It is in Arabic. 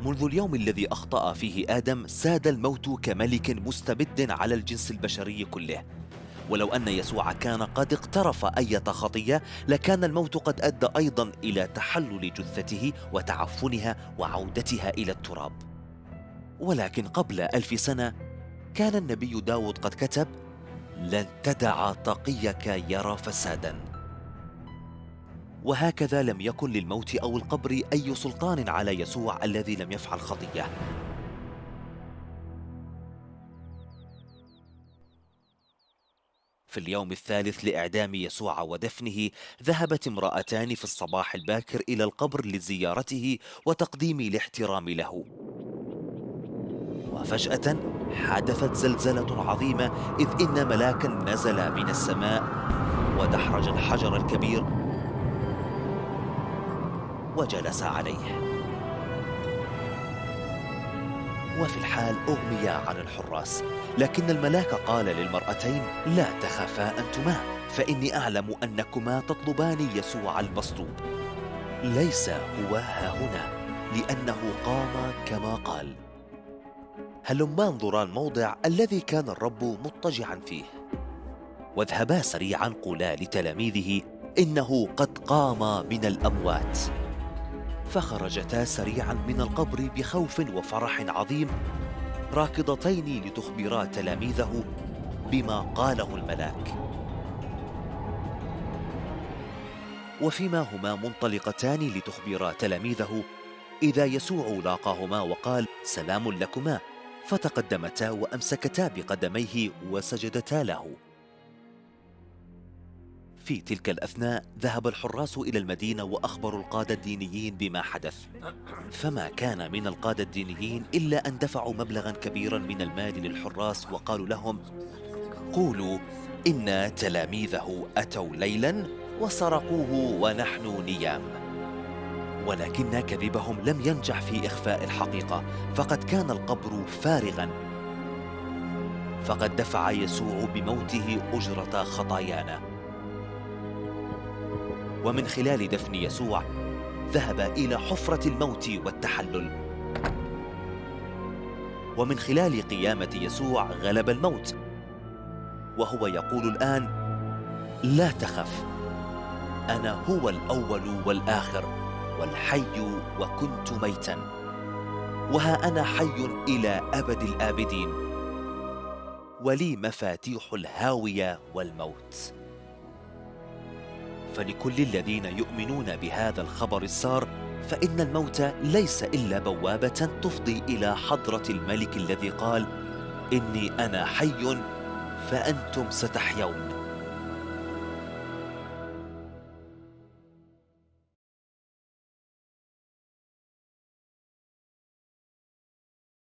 منذ اليوم الذي أخطأ فيه آدم ساد الموت كملك مستبد على الجنس البشري كله. ولو أن يسوع كان قد اقترف أية خطية لكان الموت قد أدى أيضا إلى تحلل جثته وتعفنها وعودتها إلى التراب. ولكن قبل 1000 سنة كان النبي داود قد كتب: لن تدع تقيك يرى فسادا. وهكذا لم يكن للموت أو القبر أي سلطان على يسوع الذي لم يفعل خطية. في اليوم الثالث لإعدام يسوع ودفنه ذهبت امرأتان في الصباح الباكر إلى القبر لزيارته وتقديم الاحترام له. وفجأة حدثت زلزلة عظيمة، إذ إن ملاكا نزل من السماء ودحرج الحجر الكبير وجلس عليه. وفي الحال أغمي عن الحراس، لكن الملاك قال للمرأتين: لا تخافا أنتما، فإني أعلم أنكما تطلبان يسوع المصلوب. ليس هو هاهنا، لأنه قام كما قال. هلما انظرا الموضع الذي كان الرب مضطجعا فيه. واذهبا سريعا قولا لتلاميذه: إنه قد قام من الأموات. فخرجتا سريعا من القبر بخوف وفرح عظيم، راكضتين لتخبرا تلاميذه بما قاله الملاك. وفيما هما منطلقتان لتخبرا تلاميذه، إذا يسوع لاقاهما وقال: سلام لكما، فتقدمتا وأمسكتا بقدميه وسجدتا له. في تلك الأثناء ذهب الحراس إلى المدينة وأخبروا القادة الدينيين بما حدث، فما كان من القادة الدينيين إلا أن دفعوا مبلغا كبيرا من المال للحراس وقالوا لهم: قولوا إن تلاميذه أتوا ليلا وسرقوه ونحن نيام. ولكن كذبهم لم ينجح في إخفاء الحقيقة، فقد كان القبر فارغا، فقد دفع يسوع بموته أجرة خطايانا. ومن خلال دفن يسوع ذهب إلى حفرة الموت والتحلل، ومن خلال قيامة يسوع غلب الموت، وهو يقول الآن: لا تخف، أنا هو الأول والآخر والحي، وكنت ميتا وها أنا حي إلى أبد الآبدين، ولي مفاتيح الهاوية والموت. فلكل الذين يؤمنون بهذا الخبر السار، فإن الموت ليس إلا بوابة تفضي إلى حضرة الملك الذي قال: إني أنا حي فأنتم ستحيون.